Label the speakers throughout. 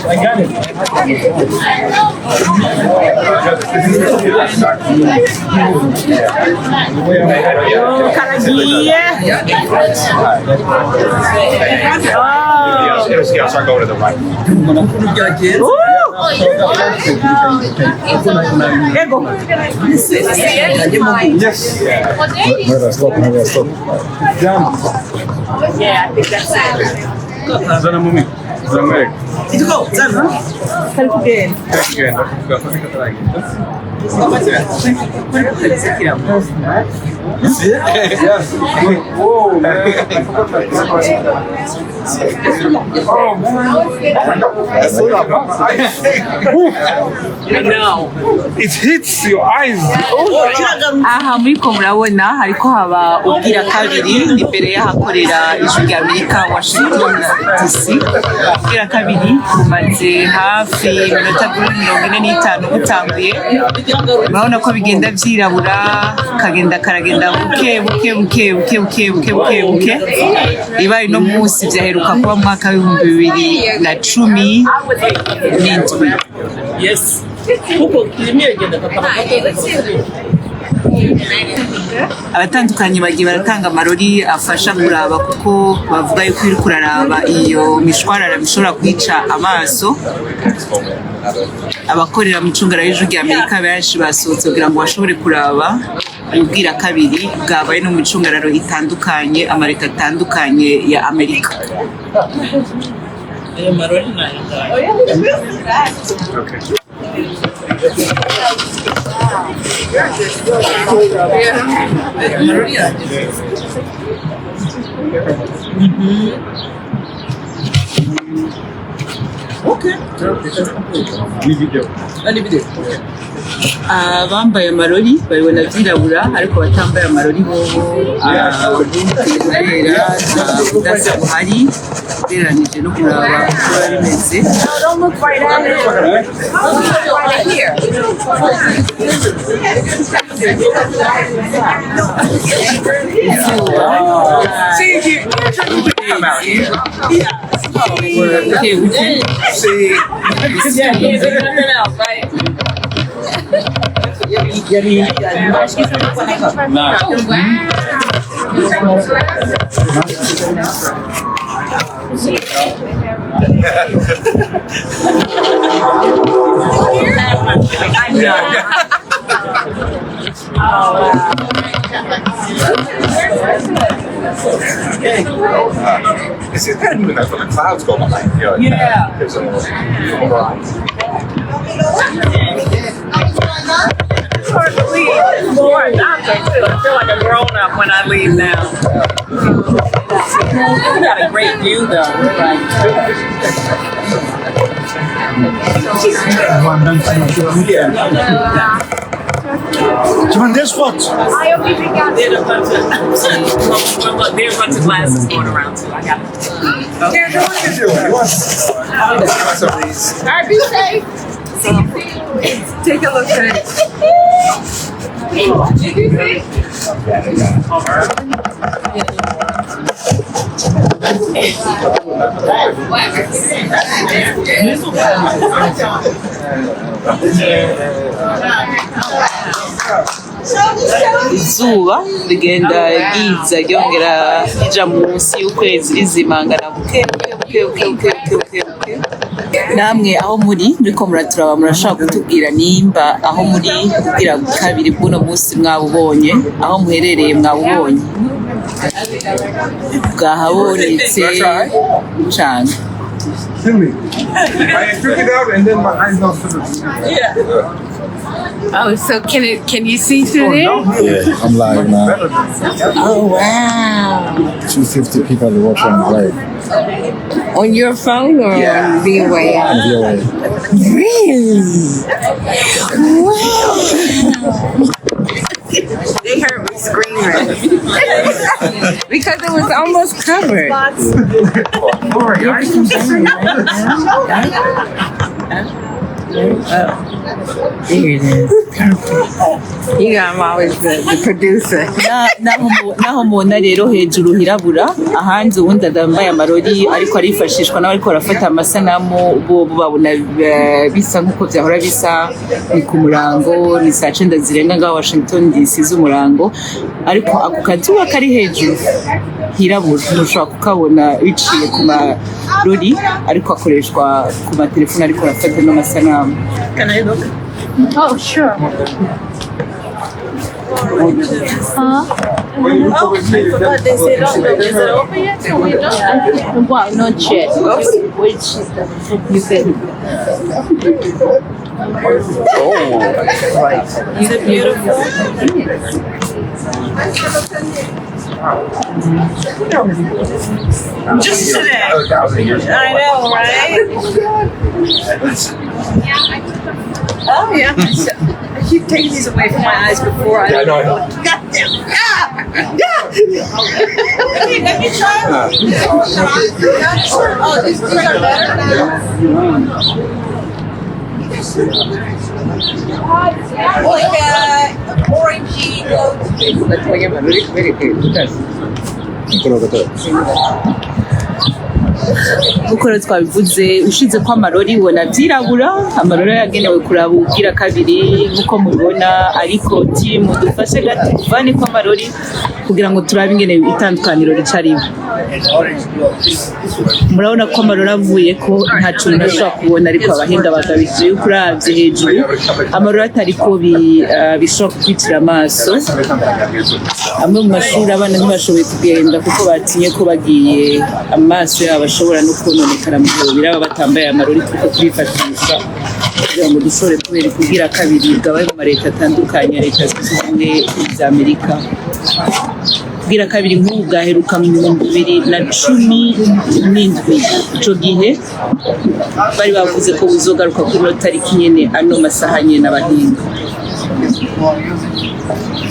Speaker 1: I got it.
Speaker 2: Yeah, so I go to the right. Yes.
Speaker 3: Yeah, I think that's it.
Speaker 4: 이거 짠.
Speaker 3: Bien.
Speaker 2: No. It hits your eyes.
Speaker 5: aha muriko murabona hariko haba ubwira kabiri imbere y'ahakorera ijwi rya Amerika Washington DC. Ubwira kabiri bumaze hafi iminota 45 butanguye, urabona ko bigenda vyirabura kagenda karagenda buke buke buke buke buke buke buke buke. Ibaye no munsi vyaheruka kuba mu mwaka w'2017.
Speaker 4: Yes. Kuko kirimiye igenda
Speaker 5: abatandukanye bagiye baratanga amarori afasha kuraba kuko bavuga yuko iri kuraraba iyo mishwarara bishobora kwica amaso. Abakorera mu cungara y'ijwi rya Amerika benshi basohotse kugira ngo bashobore kuraba ubwira kabiri bwabaye no mu cungararo itandukanye amareka atandukanye ya Amerika.
Speaker 4: ayo marori nayo. Okay.
Speaker 5: Abambaye amarori babibona vyirabura ariko batambaye amarori bobo barera udasa buhari ugereranije no kuraba uko bimeze.
Speaker 3: Don't look right at it. Right here.
Speaker 2: See, you're trying to come out here.
Speaker 5: Okay, okay.
Speaker 2: See,
Speaker 3: Yeah, he's coming out, right?
Speaker 5: I know.
Speaker 2: it's kind of even nice when the clouds go behind you.
Speaker 5: Yeah.
Speaker 2: There's a
Speaker 3: It's hard to leave. More adopted too. I feel like a grown up when I leave now.
Speaker 4: We got a great view though.
Speaker 1: This what?
Speaker 3: I only think I
Speaker 4: There's a bunch of look, there's a bunch of glasses going around too. I got it.
Speaker 3: There's one.
Speaker 2: What are you doing? You want some of these?
Speaker 3: All right, be safe. Take a look at it. Did you see?
Speaker 5: Izuba rigenda ryiza ryongera rija munsi y'ukwezi rizimangana buke buke buke buke buke buke buke. Namwe aho muri muriko muraturaba murashaka kutubwira nimba aho muri ubwira kabiri bw'uno munsi mwabubonye, aho muherereye mwabubonye bwahabonetse cane.
Speaker 2: I took it out and then my eyes don't fit it.
Speaker 3: Oh, so can you see through there?
Speaker 6: Yeah, I'm live now.
Speaker 3: Oh wow!
Speaker 6: 250 people are watching live.
Speaker 3: On your phone or on VOA?
Speaker 6: On VOA.
Speaker 3: Really? Wow! They heard me screaming because it was almost covered. Here it is. Perfect. You got, I'm always the producer.
Speaker 5: naho mubona rero hejuru hirabura ahandi ubundi adambaye amarori ariko arifashishwa n'abariko barafata amasanamu bo babona bisa nk'uko vyahora bisa ni ku murango ni saa 9 zirenga ngaho Washington DC z'umurango ariko ako kazuba kari hejuru hirabura ntushobora kukabona biciye ku marori ariko akoreshwa ku matelefone ariko arafata n'amasanamu.
Speaker 3: Can I look?
Speaker 7: Oh, sure.
Speaker 3: They say don't look. Is it open yet? Can we look?
Speaker 7: Well, not yet. Which you said.
Speaker 3: Is it beautiful? Just today. I know, right? Oh yeah. I keep taking these away from my eyes before I.
Speaker 2: I know.
Speaker 3: Goddamn. Let me try them. Oh, these are better like orangey
Speaker 5: Uko rero twabivuze ushize ko amarori ubona byirabura amarori yagenewe kuraba ubwira kabiri nkuko mubibona ariko timu dufashe gato kuvane ko amarori kugira ngo turabe ingene itandukaniro ricariho. Murabona ko amarori avuye ko nta kintu nashobora kubona ariko abahinga bagabije yuko uravye hejuru amarori atari ko bishobora kwitira amaso. Amwe mu mashuri abana ntibashoboye kugenda kuko batinye ko bagiye amaso yabo ashobora no kononekara mu gihe biraba batambaye amarori kuko turifashisha kugira ngo dushobore kugira kabiri gabaye mu mareta atandukanye leta zunze ubumwe za Amerika. Ubwira kabiri nk'ubu bwaheruka mu 2017 ico gihe bari bavuze ko buzogaruka kuri no tariki nyene ano masaha nyene abahinga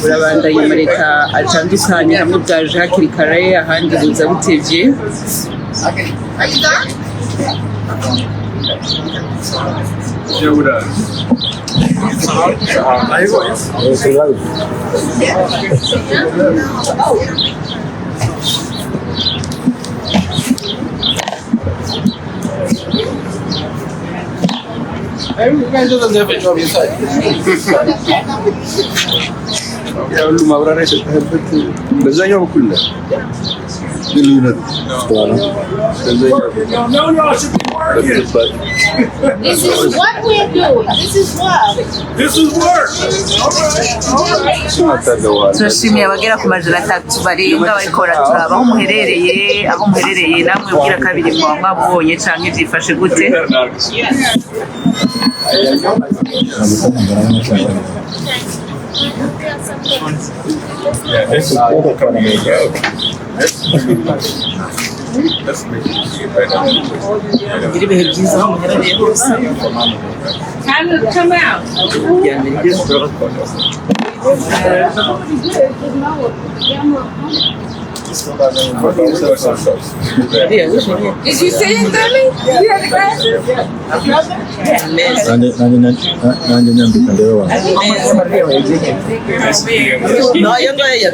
Speaker 5: burabandanya amareta atandukanye hamwe bwaje hakiri kare ahandi buza butevye.
Speaker 1: Everyone doesn't have a job inside.
Speaker 2: قبل ما برانا بزايا وكلنا بالولاد
Speaker 1: No, y'all should be working.
Speaker 7: This is what we're doing. This is what.
Speaker 1: This is work. All right.
Speaker 5: Turashimiye abagera ku majana 3 barenga bariko baraturaba aho muherereye namwe ubwira kabiri mu mwabonye canke byifashe gute.
Speaker 2: Yeah, this is all coming in.
Speaker 5: Biri bihe byiza aho muherereye hose.
Speaker 3: Time to come out. Did you see it, Demi? You have the glasses?
Speaker 5: No, yo no ella.